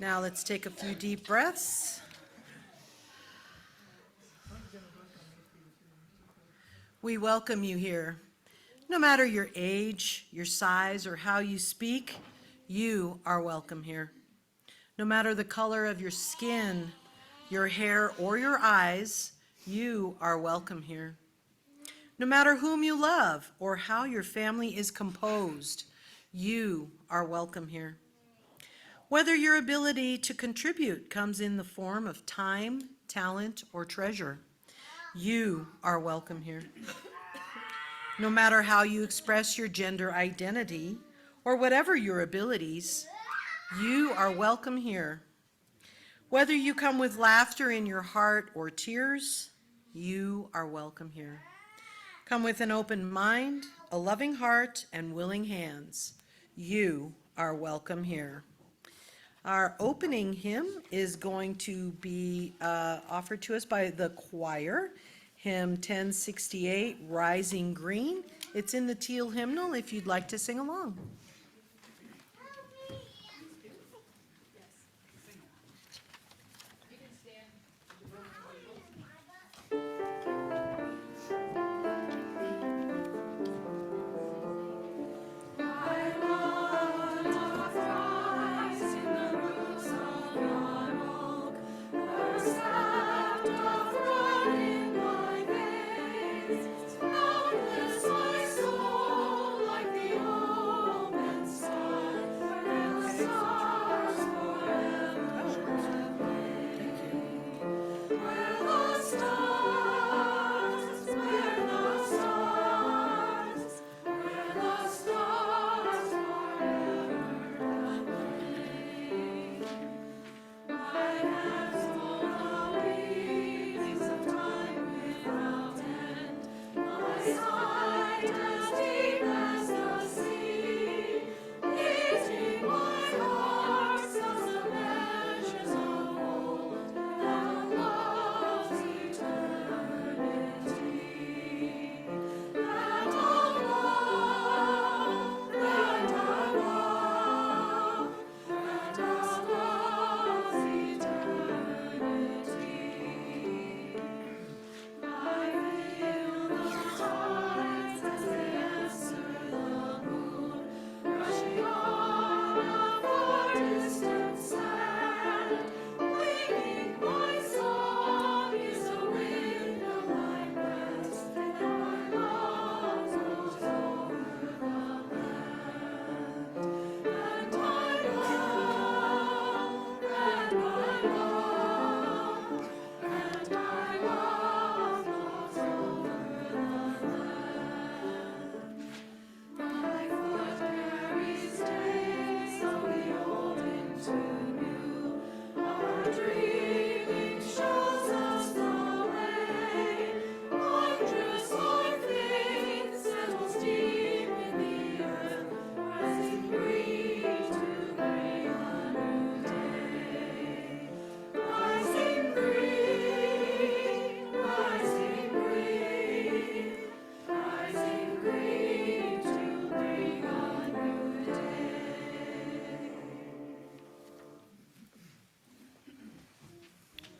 Now let's take a few deep breaths. We welcome you here. No matter your age, your size, or how you speak, you are welcome here. No matter the color of your skin, your hair, or your eyes, you are welcome here. No matter whom you love or how your family is composed, you are welcome here. Whether your ability to contribute comes in the form of time, talent, or treasure, you are welcome here. No matter how you express your gender identity or whatever your abilities, you are welcome here. Whether you come with laughter in your heart or tears, you are welcome here. Come with an open mind, a loving heart, and willing hands. You are welcome here. Our opening hymn is going to be offered to us by the choir, hymn 1068, Rising Green. It's in the teal hymnal if you'd like to sing along.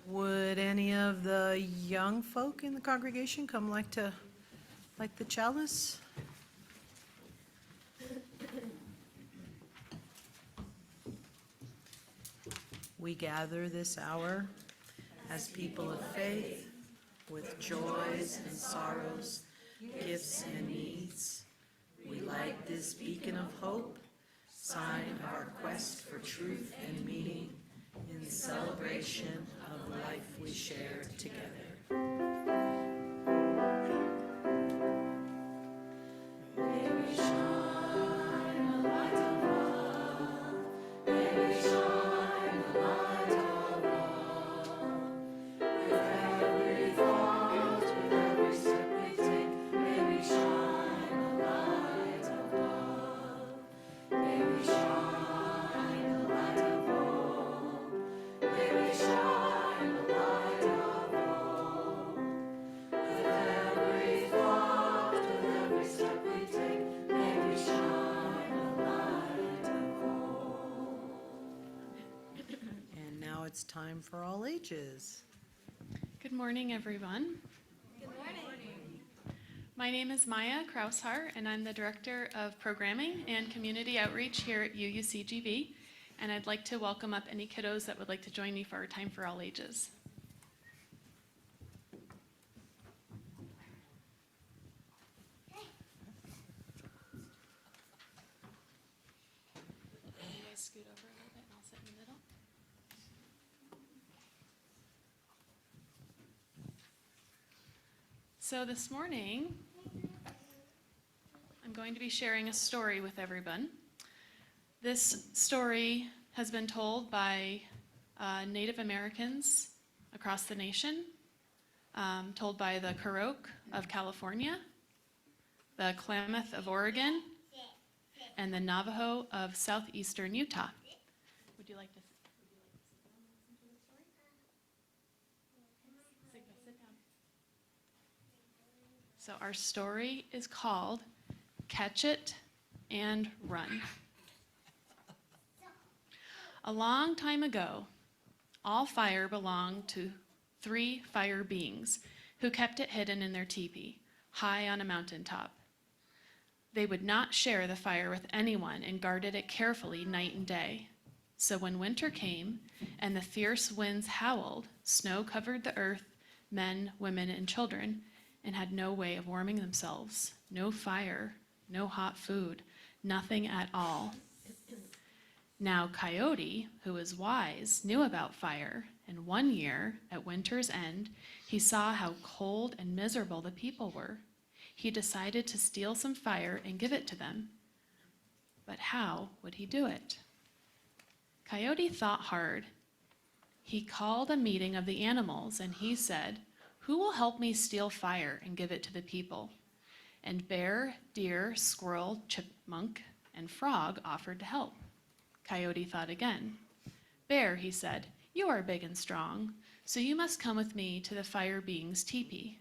Would any of the young folk in the congregation come like the chalice? We gather this hour as people of faith, with joys and sorrows, gifts and needs. We light this beacon of hope, sign of our quest for truth and meaning, in celebration of life we share together. May we shine a light of love. May we shine a light of love. With every thought, with every step we take, may we shine a light of love. May we shine a light of hope. May we shine a light of hope. it's time for all ages. Good morning, everyone. Good morning. My name is Maya Kraushart, and I'm the Director of Programming and Community Outreach here at UUCGB, and I'd like to welcome up any kiddos that would like to join me for our Time for All Ages. You guys scoot over a little bit, and I'll sit in the middle. So this morning, I'm going to be sharing a story with everyone. This story has been told by Native Americans across the nation, told by the Kurok of California, the Klamath of Oregon, and the Navajo of southeastern Utah. Would you like to sit down and listen to the story? Sit down. So our story is called Catch It and Run. A long time ago, all fire belonged to 3 fire beings who kept it hidden in their teepee, high on a mountaintop. They would not share the fire with anyone and guarded it carefully night and day. So when winter came and the fierce winds howled, snow covered the earth, men, women, and children, and had no way of warming themselves, no fire, no hot food, nothing at all. Now Coyote, who was wise, knew about fire, and one year, at winter's end, he saw how cold and miserable the people were. He decided to steal some fire and give it to them. But how would he do it? Coyote thought hard. He called a meeting of the animals, and he said, "Who will help me steal fire and give it to the people?" And bear, deer, squirrel, chipmunk, and frog offered to help. Coyote thought again. "Bear," he said, "you are big and strong, so you must come with me to the fire being's teepee.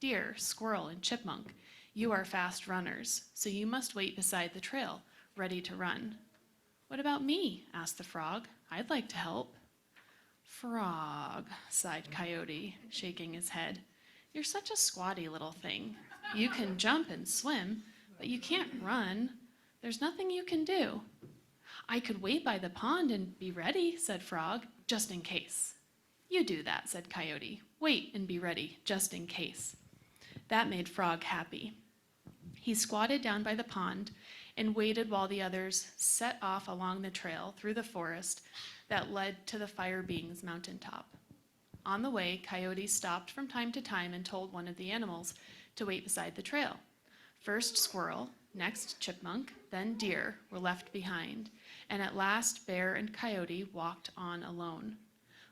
Deer, squirrel, and chipmunk, you are fast runners, so you must wait beside the trail, ready to run." "What about me?" asked the frog. "I'd like to help." "Frog," sighed Coyote, shaking his head. "You're such a squatty little thing. You can jump and swim, but you can't run. There's nothing you can do." "I could wait by the pond and be ready," said Frog, "just in case." "You do that," said Coyote. "Wait and be ready, just in case." That made Frog happy. He squatted down by the pond and waited while the others set off along the trail through the forest that led to the fire being's mountaintop. On the way, Coyote stopped from time to time and told one of the animals to wait beside the trail. First Squirrel, next Chipmunk, then Deer were left behind, and at last Bear and Coyote walked on alone.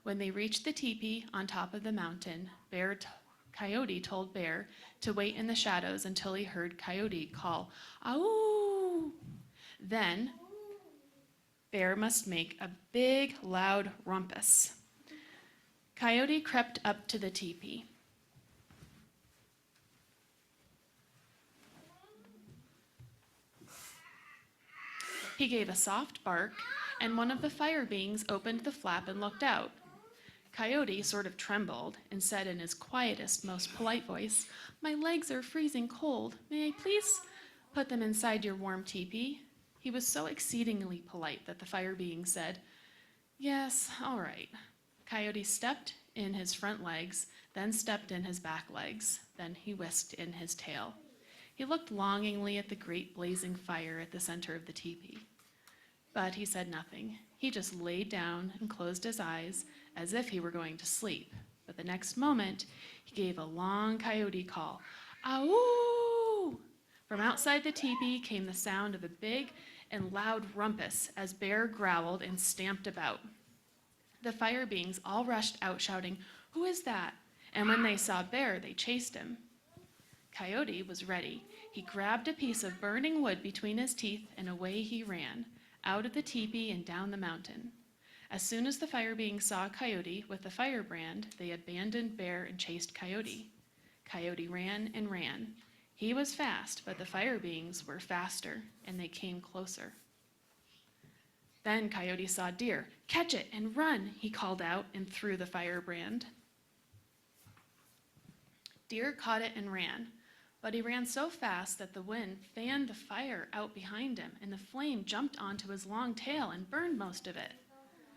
When they reached the teepee on top of the mountain, Coyote told Bear to wait in the shadows until he heard Coyote call, "Ow!" Then Bear must make a big, loud rumpus. Coyote crept up to the teepee. He gave a soft bark, and one of the fire beings opened the flap and looked out. Coyote sort of trembled and said in his quietest, most polite voice, "My legs are freezing cold. May I please put them inside your warm teepee?" He was so exceedingly polite that the fire being said, "Yes, all right." Coyote stepped in his front legs, then stepped in his back legs, then he whisked in his tail. He looked longingly at the great blazing fire at the center of the teepee. But he said nothing. He just laid down and closed his eyes as if he were going to sleep. But the next moment, he gave a long coyote call, "Ow!" From outside the teepee came the sound of a big and loud rumpus as Bear growled and stamped about. The fire beings all rushed out shouting, "Who is that?" And when they saw Bear, they chased him. Coyote was ready. He grabbed a piece of burning wood between his teeth and away he ran, out of the teepee and down the mountain. As soon as the fire beings saw Coyote with the firebrand, they abandoned Bear and chased Coyote. Coyote ran and ran. He was fast, but the fire beings were faster, and they came closer. Then Coyote saw Deer. "Catch it and run," he called out and threw the firebrand. Deer caught it and ran, but he ran so fast that the wind fanned the fire out behind him, and the flame jumped onto his long tail and burned most of it.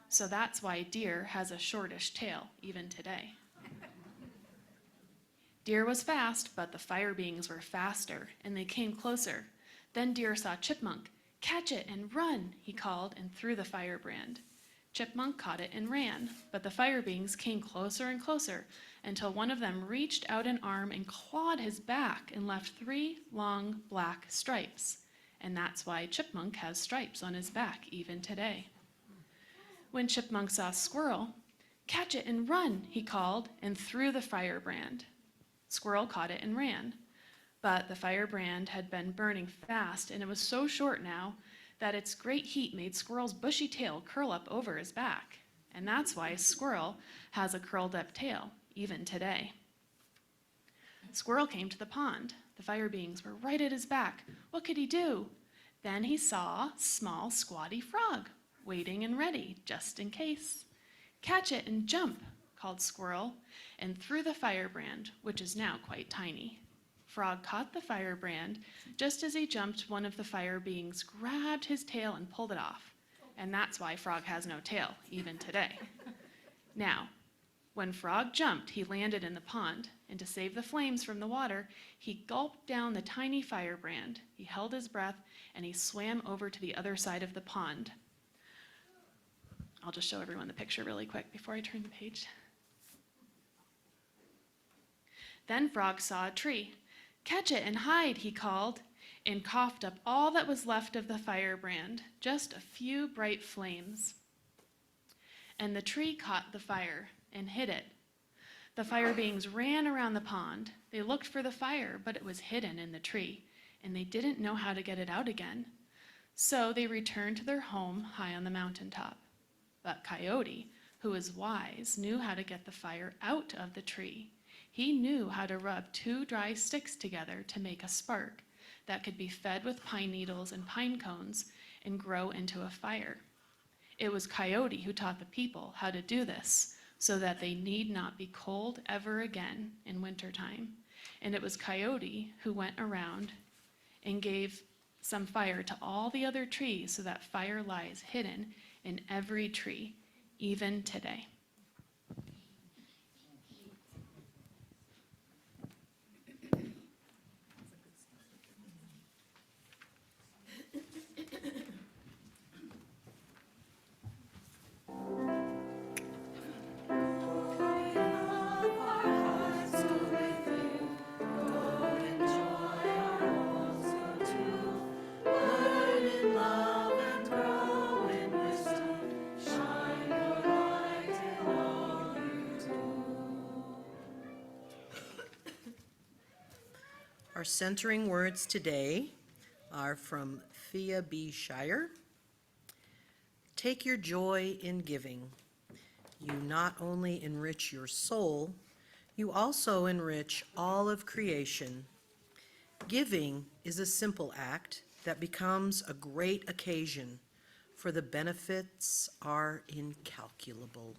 So that's why Deer has a shortish tail, even today. Deer was fast, but the fire beings were faster, and they came closer. Then Deer saw Chipmunk. "Catch it and run," he called and threw the firebrand. Chipmunk caught it and ran, but the fire beings came closer and closer until one of them reached out an arm and clawed his back and left 3 long black stripes. And that's why Chipmunk has stripes on his back even today. When Chipmunk saw Squirrel, "Catch it and run," he called and threw the firebrand. Squirrel caught it and ran, but the firebrand had been burning fast, and it was so short now that its great heat made Squirrel's bushy tail curl up over his back. And that's why Squirrel has a curled up tail, even today. Squirrel came to the pond. The fire beings were right at his back. What could he do? Then he saw small squatty Frog, waiting and ready, just in case. "Catch it and jump," called Squirrel, and threw the firebrand, which is now quite tiny. Frog caught the firebrand. Just as he jumped, one of the fire beings grabbed his tail and pulled it off. And that's why Frog has no tail, even today. Now, when Frog jumped, he landed in the pond, and to save the flames from the water, he gulped down the tiny firebrand. He held his breath, and he swam over to the other side of the pond. I'll just show everyone the picture really quick before I turn the page. Then Frog saw a tree. "Catch it and hide," he called, and coughed up all that was left of the firebrand, just a few bright flames. And the tree caught the fire and hid it. The fire beings ran around the pond. They looked for the fire, but it was hidden in the tree, and they didn't know how to get it out again. So they returned to their home high on the mountaintop. But Coyote, who was wise, knew how to get the fire out of the tree. He knew how to rub 2 dry sticks together to make a spark that could be fed with pine needles and pine cones and grow into a fire. It was Coyote who taught the people how to do this so that they need not be cold ever again in wintertime. And it was Coyote who went around and gave some fire to all the other trees so that fire lies hidden in every tree, even today. Our centering words today are from Thea B. Shire. Take your joy in giving. You not only enrich your soul, you also enrich all of creation. Giving is a simple act that becomes a great occasion, for the benefits are incalculable.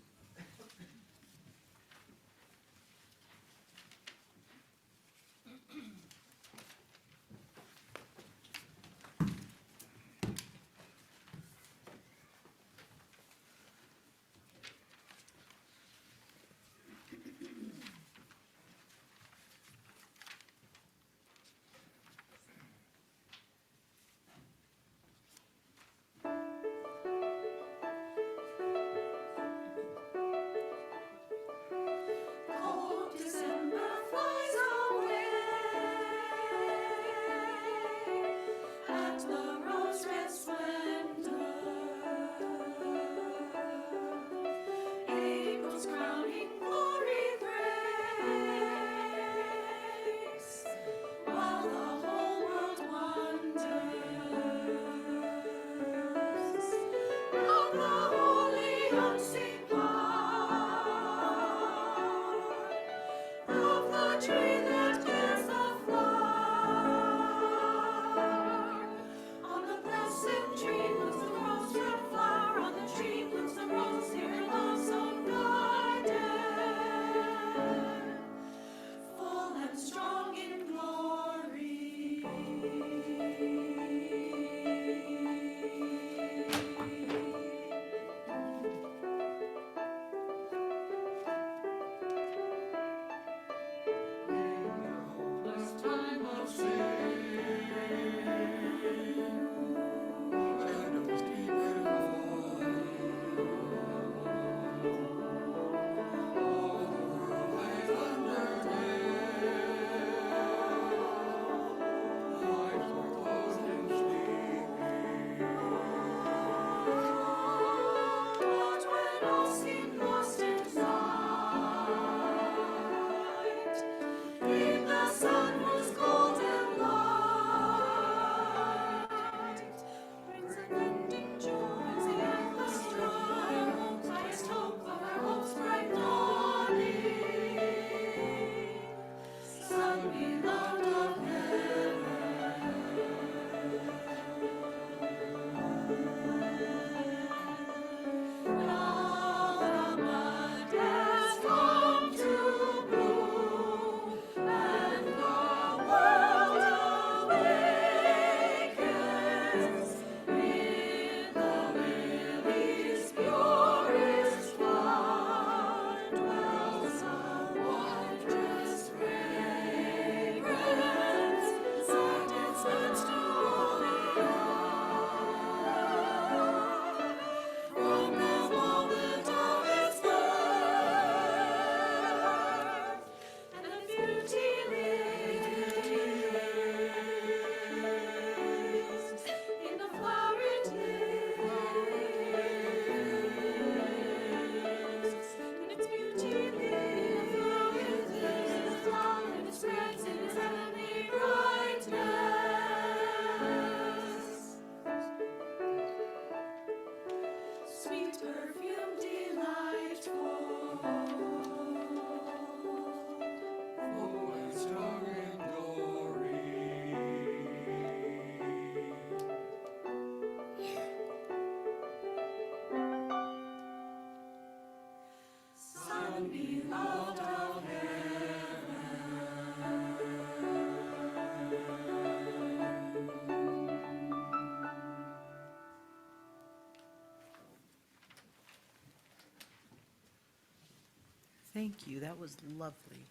Thank you, that was lovely.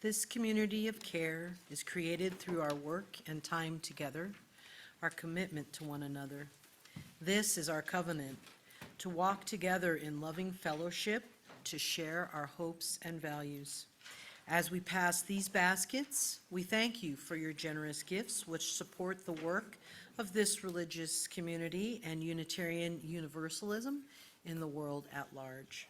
This community of care is created through our work and time together, our commitment to one another. This is our covenant, to walk together in loving fellowship, to share our hopes and values. As we pass these baskets, we thank you for your generous gifts which support the work of this religious community and Unitarian Universalism in the world at large.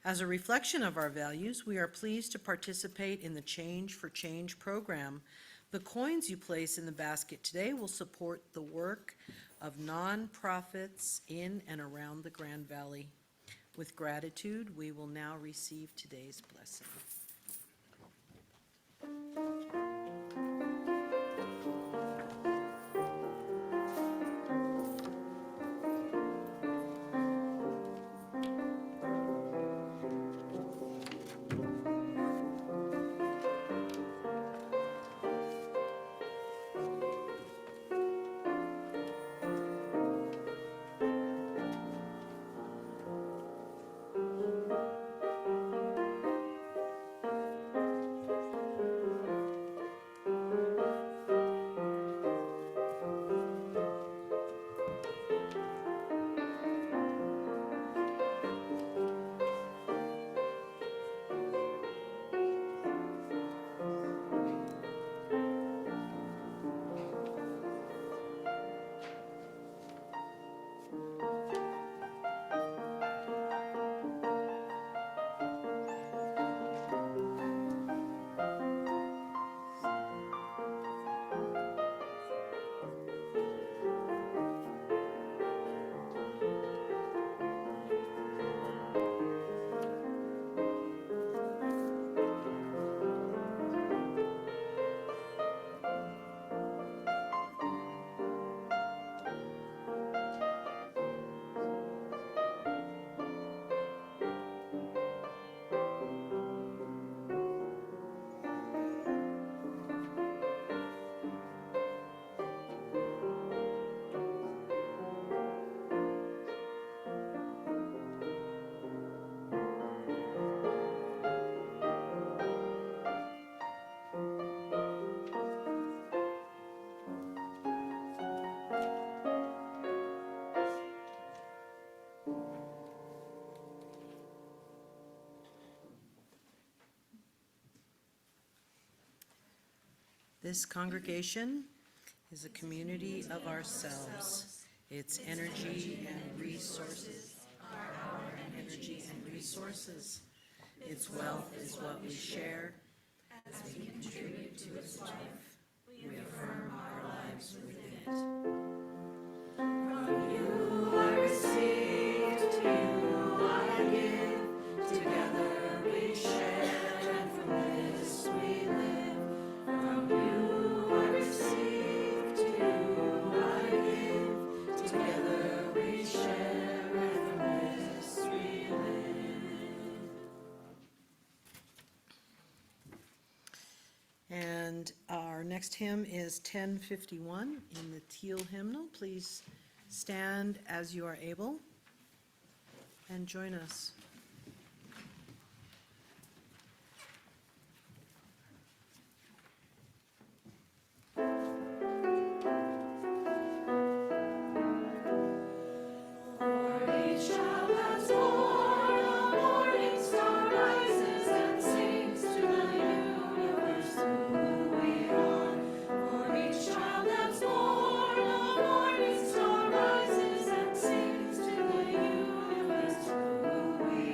As a reflection of our values, we are pleased to participate in the Change for Change program. The coins you place in the basket today will support the work of nonprofits in and around the Grand Valley. With gratitude, we will now receive today's blessing. This congregation is a community of ourselves. Its energy and resources are our energy and resources. Its wealth is what we share. As we contribute to its life, we affirm our lives within it. From you I receive, to you I give. Together we share, and from this we live. From you I receive, to you I give. Together we share, and from this we live. And our next hymn is 1051 in the Teal hymnal. Please stand as you are able and join us. We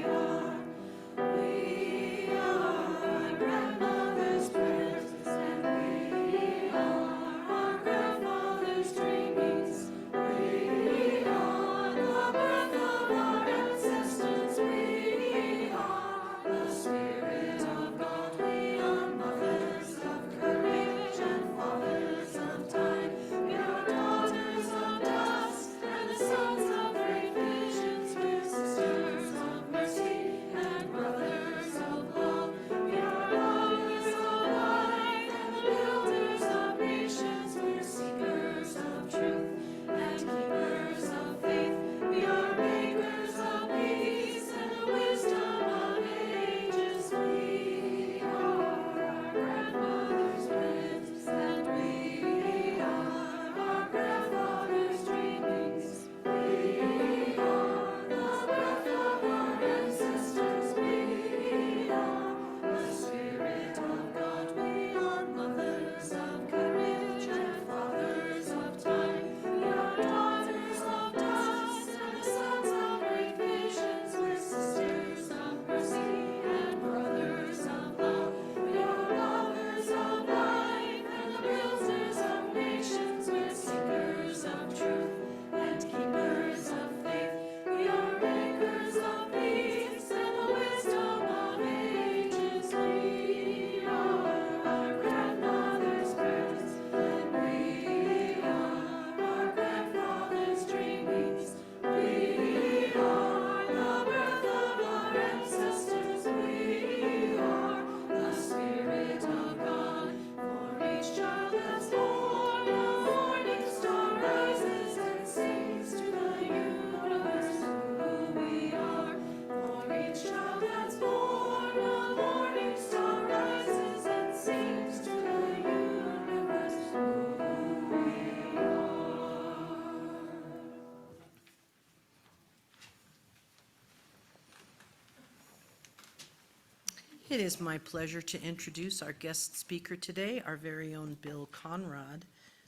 It is my pleasure to introduce our guest speaker today, our very own Bill Conrod,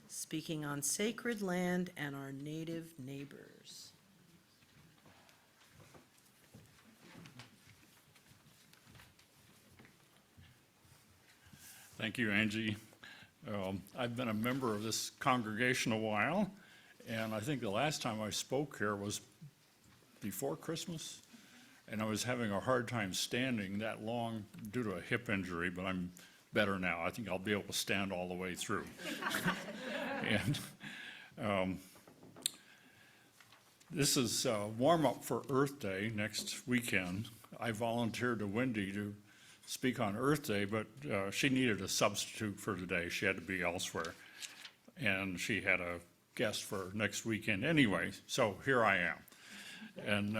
speaking on sacred land and our native neighbors. Thank you, Angie. I've been a member of this congregation a while, and I think the last time I spoke here was before Christmas, and I was having a hard time standing that long due to a hip injury, but I'm better now. I think I'll be able to stand all the way through. And this is a warm-up for Earth Day next weekend. I volunteered to Wendy to speak on Earth Day, but she needed a substitute for today. She had to be elsewhere, and she had a guest for next weekend anyway, so here I am. And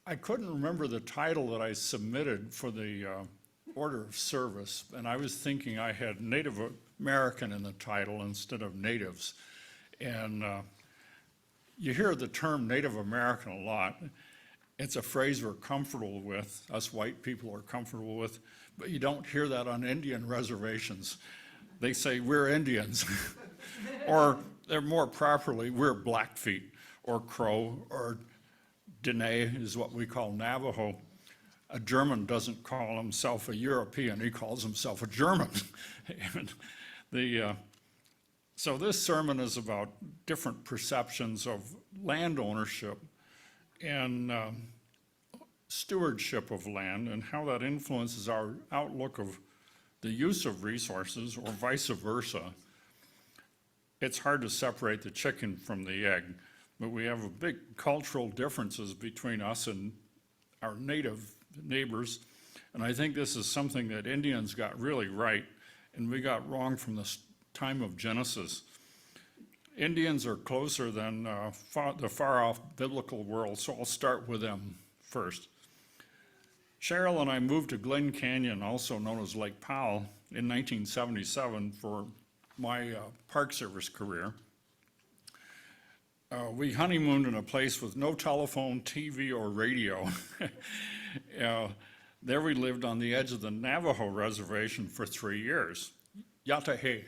I couldn't remember the title that I submitted for the order of service, and I was thinking I had Native American in the title instead of natives. And you hear the term Native American a lot. It's a phrase we're comfortable with, us white people are comfortable with, but you don't hear that on Indian reservations. They say, we're Indians, or they're more properly, we're Blackfeet, or Crow, or Dene is what we call Navajo. A German doesn't call himself a European, he calls himself a German. And so this sermon is about different perceptions of land ownership and stewardship of land and how that influences our outlook of the use of resources or vice versa. It's hard to separate the chicken from the egg, but we have a big cultural differences between us and our native neighbors. And I think this is something that Indians got really right and we got wrong from the time of Genesis. Indians are closer than the far-off biblical world, so I'll start with them first. Cheryl and I moved to Glen Canyon, also known as Lake Powell, in 1977 for my Park Service career. We honeymooned in a place with no telephone, TV, or radio. There we lived on the edge of the Navajo reservation for 3 years. Yatahe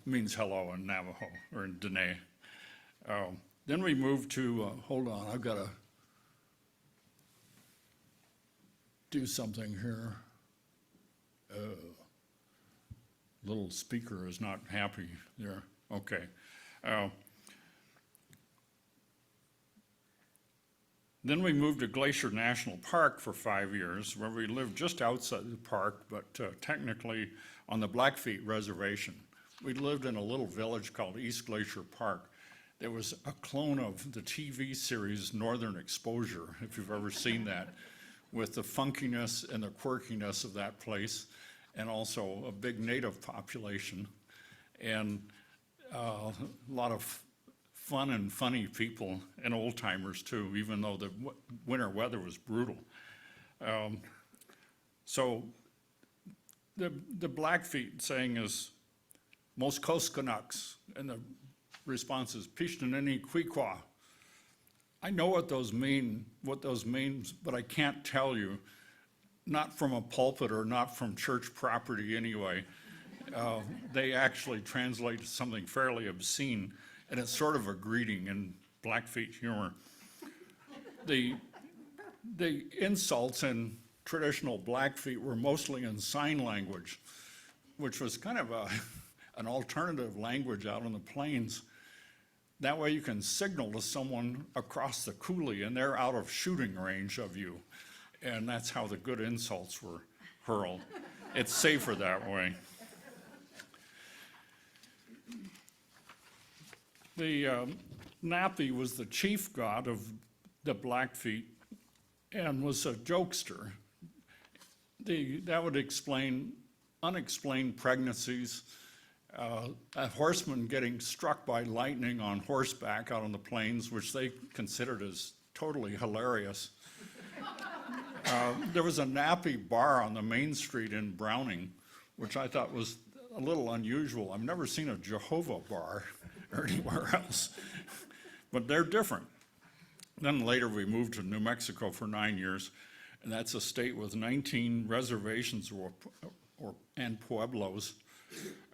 means hello in Navajo, or in Dene. Then we moved to, hold on, I've got to do something here. Little speaker is not happy there. Okay. Then we moved to Glacier National Park for 5 years, where we lived just outside the park, but technically on the Blackfeet Reservation. We lived in a little village called East Glacier Park. There was a clone of the TV series Northern Exposure, if you've ever seen that, with the funkiness and the quirkiness of that place, and also a big native population, and a lot of fun and funny people and old timers too, even though the winter weather was brutal. So the Blackfeet saying is most Coast Canucks, and the response is Pishtanini Queequaw. I know what those means, but I can't tell you, not from a pulpit or not from church property anyway. They actually translate to something fairly obscene, and it's sort of a greeting in Blackfeet humor. The insults in traditional Blackfeet were mostly in sign language, which was kind of an alternative language out on the plains. That way you can signal to someone across the coulee and they're out of shooting range of you. And that's how the good insults were hurled. It's safer that way. The Napi was the chief god of the Blackfeet and was a jokester. That would explain unexplained pregnancies, a horseman getting struck by lightning on horseback out on the plains, which they considered as totally hilarious. There was a Napi bar on the main street in Browning, which I thought was a little unusual. I've never seen a Jehovah bar or anywhere else, but they're different. Then later we moved to New Mexico for 9 years, and that's a state with 19 reservations and pueblos.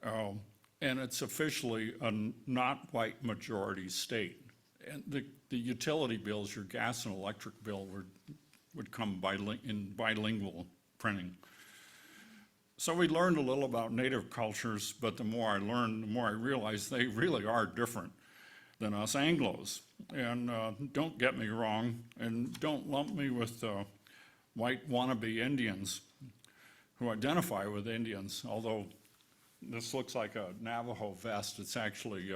And it's officially a not white majority state. And the utility bills, your gas and electric bill would come in bilingual printing. So we learned a little about native cultures, but the more I learned, the more I realized they really are different than us Anglos. And don't get me wrong, and don't lump me with white wannabe Indians who identify with Indians, although this looks like a Navajo vest. It's actually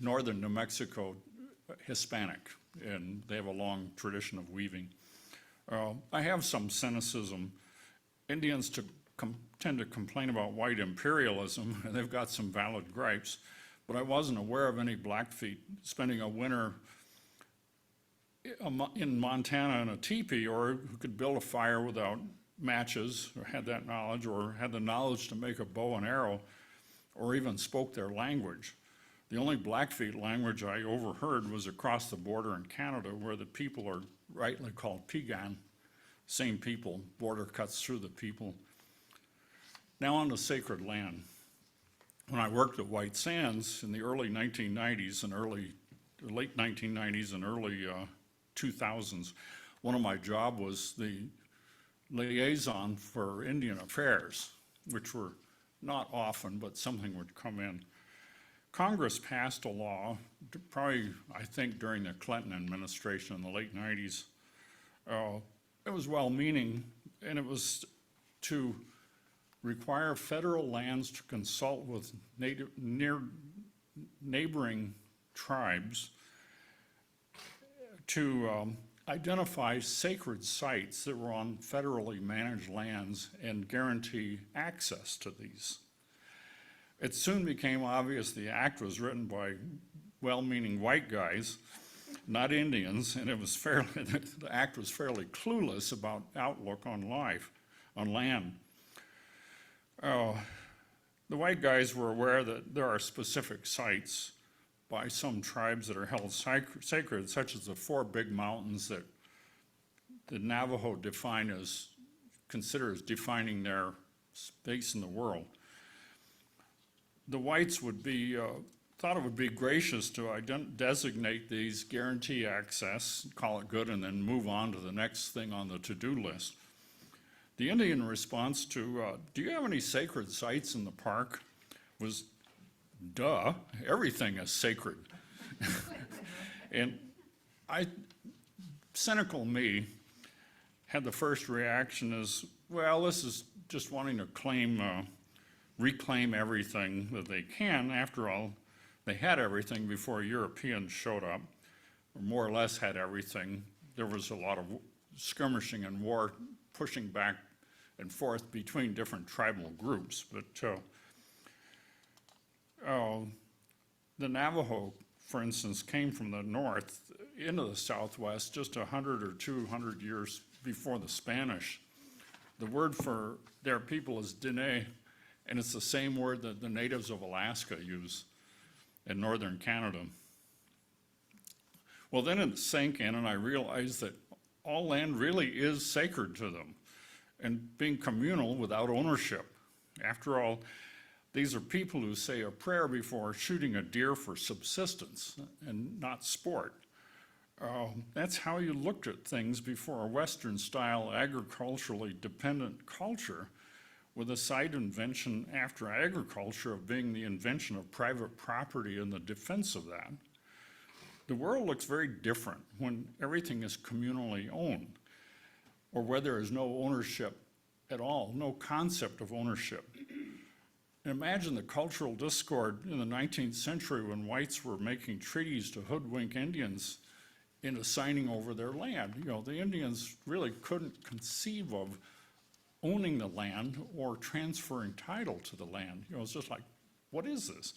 northern New Mexico Hispanic, and they have a long tradition of weaving. I have some cynicism. Indians tend to complain about white imperialism, and they've got some valid gripes, but I wasn't aware of any Blackfeet spending a winter in Montana in a teepee, or who could build a fire without matches, or had that knowledge, or had the knowledge to make a bow and arrow, or even spoke their language. The only Blackfeet language I overheard was across the border in Canada, where the people are rightly called Piegan. Same people, border cuts through the people. Now on to sacred land. When I worked at White Sands in the early 1990s and late 1990s and early 2000s, one of my job was the liaison for Indian affairs, which were not often, but something would come in. Congress passed a law, probably, I think, during the Clinton administration in the late 90s. It was well-meaning, and it was to require federal lands to consult with neighboring tribes to identify sacred sites that were on federally managed lands and guarantee access to these. It soon became obvious the act was written by well-meaning white guys, not Indians, and the act was fairly clueless about outlook on life, on land. The white guys were aware that there are specific sites by some tribes that are held sacred, such as the 4 big mountains that the Navajo consider as defining their space in the world. The whites thought it would be gracious to designate these, guarantee access, call it good, and then move on to the next thing on the to-do list. The Indian response to, do you have any sacred sites in the park, was, duh, everything is sacred. And cynical me, had the first reaction is, well, this is just wanting to reclaim everything that they can. After all, they had everything before Europeans showed up, or more or less had everything. There was a lot of skirmishing and war, pushing back and forth between different tribal groups. But the Navajo, for instance, came from the north into the Southwest just 100 or 200 years before the Spanish. The word for their people is Diné, and it's the same word that the natives of Alaska use in northern Canada. Well, then it sank in, and I realized that all land really is sacred to them, and being communal without ownership. After all, these are people who say a prayer before shooting a deer for subsistence and not sport. That's how you looked at things before a Western-style agriculturally dependent culture, with a side invention after agriculture of being the invention of private property and the defense of that. The world looks very different when everything is communally owned, or where there is no ownership at all, no concept of ownership. Imagine the cultural discord in the 19th century when whites were making treaties to hoodwink Indians into signing over their land. You know, the Indians really couldn't conceive of owning the land or transferring title to the land. You know, it's just like, what is this?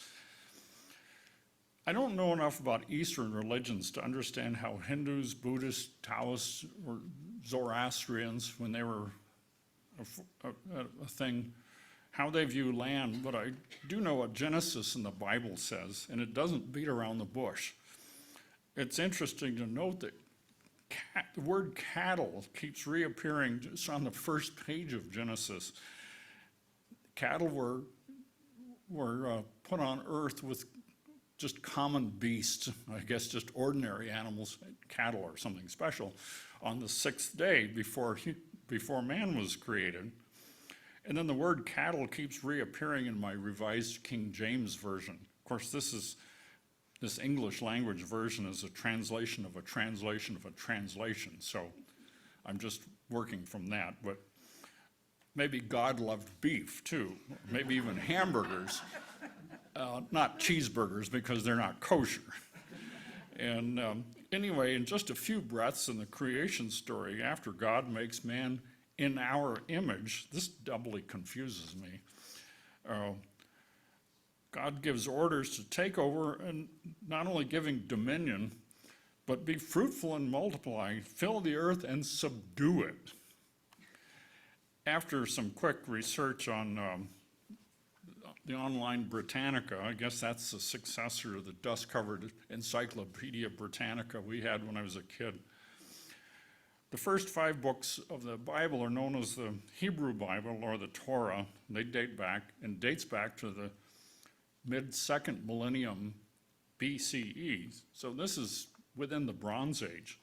I don't know enough about Eastern religions to understand how Hindus, Buddhists, Taoists, or Zoroastrians, when they were a thing, how they view land, but I do know what Genesis in the Bible says, and it doesn't beat around the bush. it's interesting to note that the word cattle keeps reappearing just on the first page of Genesis. Cattle were put on earth with just common beasts, I guess just ordinary animals, cattle or something special, on the sixth day before man was created. And then the word cattle keeps reappearing in my Revised King James Version. Of course, this English language version is a translation of a translation of a translation, so I'm just working from that. But maybe God loved beef too, maybe even hamburgers, not cheeseburgers because they're not kosher. And anyway, in just a few breaths in the creation story, after God makes man in our image, this doubly confuses me. God gives orders to take over, and not only giving dominion, but be fruitful and multiply, fill the earth and subdue it. After some quick research on the online Britannica, I guess that's the successor of the dust-covered Encyclopedia Britannica we had when I was a kid. The first 5 books of the Bible are known as the Hebrew Bible or the Torah. They dates back to the mid-second millennium BCE. So this is within the Bronze Age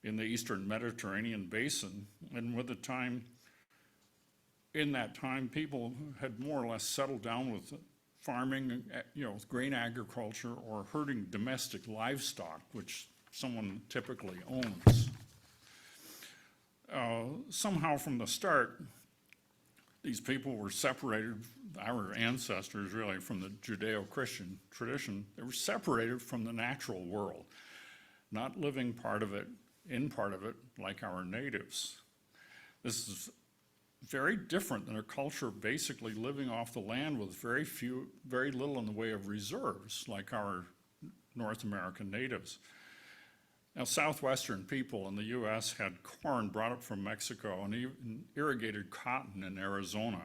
in the Eastern Mediterranean basin. And in that time, people had more or less settled down with farming, with grain agriculture or herding domestic livestock, which someone typically owns. Somehow from the start, these people were separated, our ancestors really, from the Judeo-Christian tradition. They were separated from the natural world, not living in part of it like our natives. This is very different than a culture basically living off the land with very little in the way of reserves like our North American natives. Now, southwestern people in the U.S. had corn brought up from Mexico and even irrigated cotton in Arizona.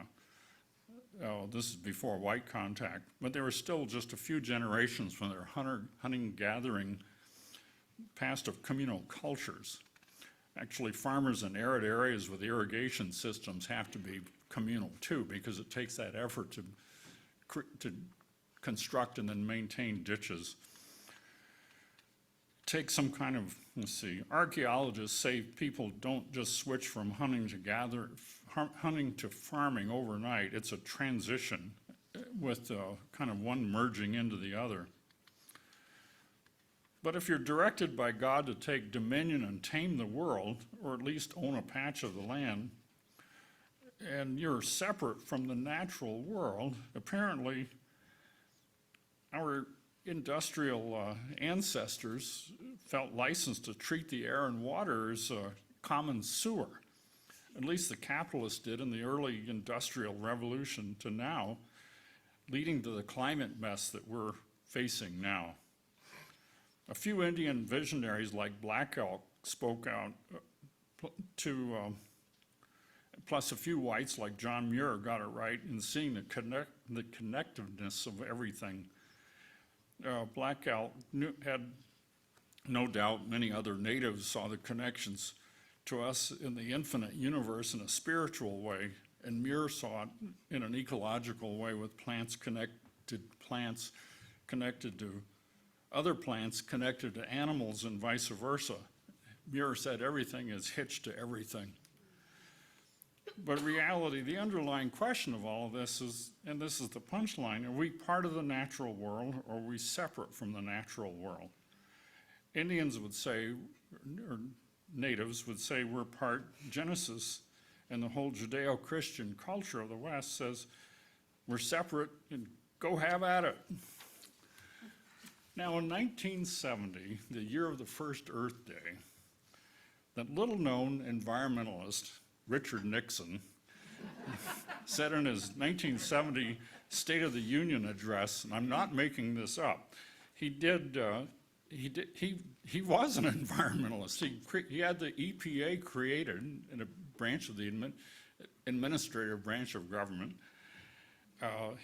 This is before white contact, but they were still just a few generations from their hunting-gathering past of communal cultures. Actually, farmers in arid areas with irrigation systems have to be communal too, because it takes that effort to construct and then maintain ditches. Take some kind of, archaeologists say people don't just switch from hunting to farming overnight. It's a transition with kind of one merging into the other. But if you're directed by God to take dominion and tame the world, or at least own a patch of the land, and you're separate from the natural world, apparently our industrial ancestors felt licensed to treat the air and water as a common sewer. At least the capitalists did in the early industrial revolution to now, leading to the climate mess that we're facing now. A few Indian visionaries like Black Elk spoke out plus a few whites like John Muir got it right in seeing the connectiveness of everything. Black Elk had no doubt many other natives saw the connections to us in the infinite universe in a spiritual way, and Muir saw it in an ecological way with plants connected to other plants connected to animals and vice versa. Muir said everything is hitched to everything. But reality, the underlying question of all of this is, and this is the punchline, are we part of the natural world or are we separate from the natural world? Indians would say, or natives would say we're part. Genesis and the whole Judeo-Christian culture of the West says we're separate and go have at it. Now in 1970, the year of the first Earth Day, that little-known environmentalist, Richard Nixon, said in his 1970 State of the Union address, and I'm not making this up, he was an environmentalist. He had the EPA created in a branch of the administrative branch of government.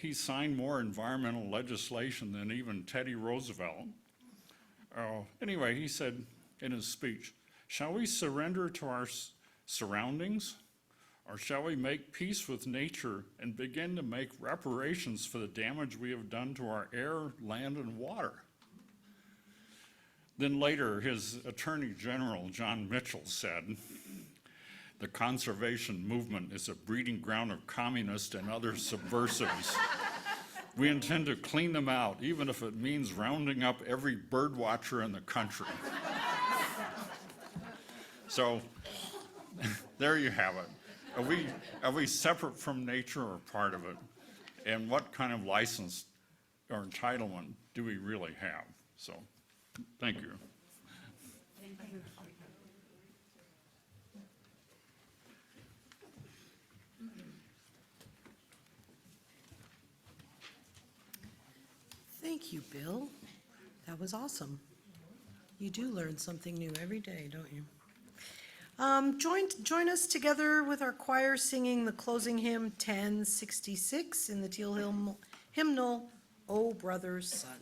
He signed more environmental legislation than even Teddy Roosevelt. Anyway, he said in his speech, shall we surrender to our surroundings? Or shall we make peace with nature and begin to make reparations for the damage we have done to our air, land, and water? Then later, his Attorney General, John Mitchell, said, the conservation movement is a breeding ground of communists and other subversives. We intend to clean them out, even if it means rounding up every bird watcher in the country. So, there you have it. Are we separate from nature or part of it? And what kind of license or entitlement do we really have? So, thank you. Thank you, Bill. That was awesome. You do learn something new every day, don't you? Join us together with our choir singing the closing hymn 1066 in the Teal hymnal, O Brother's Son.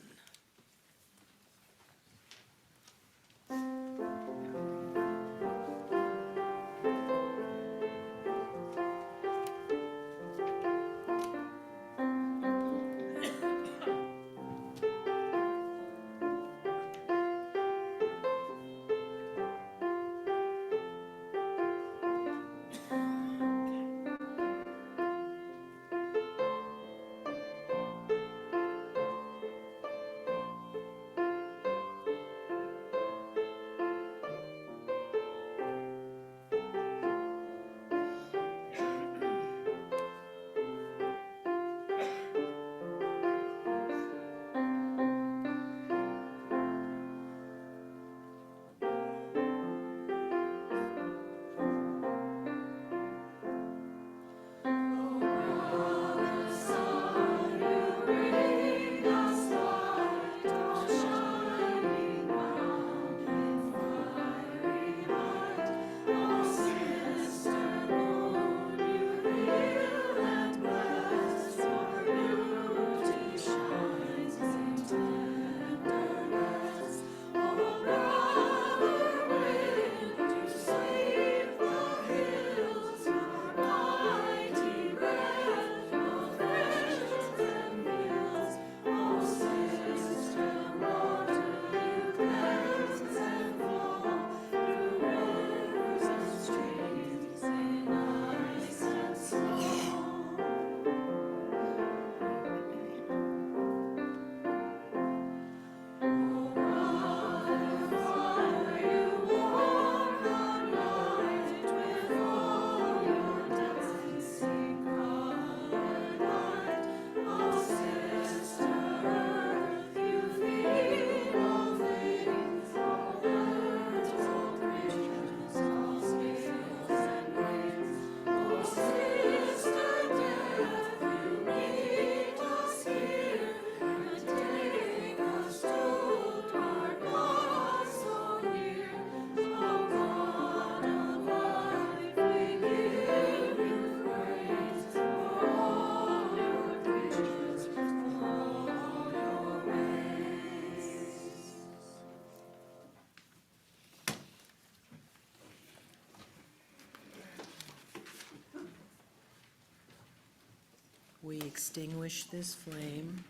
We extinguish this flame,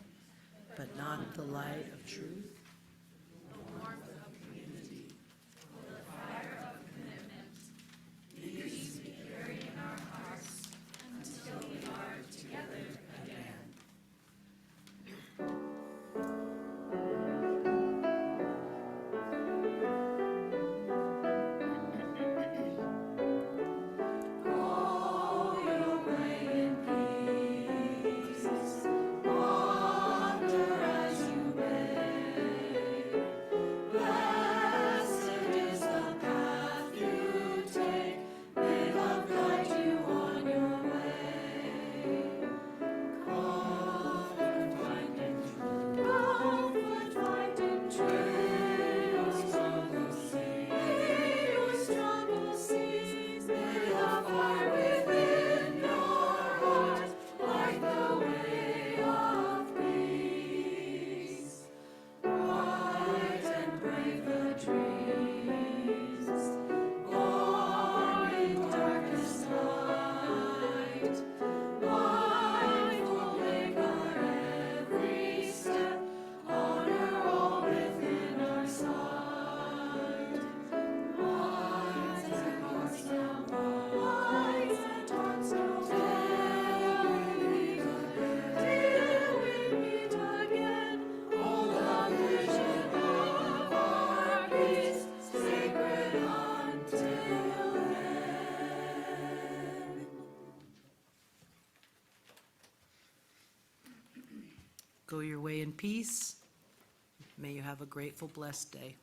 but not the light of truth. Wander as you may. Go your way in peace. May you have a grateful, blessed day.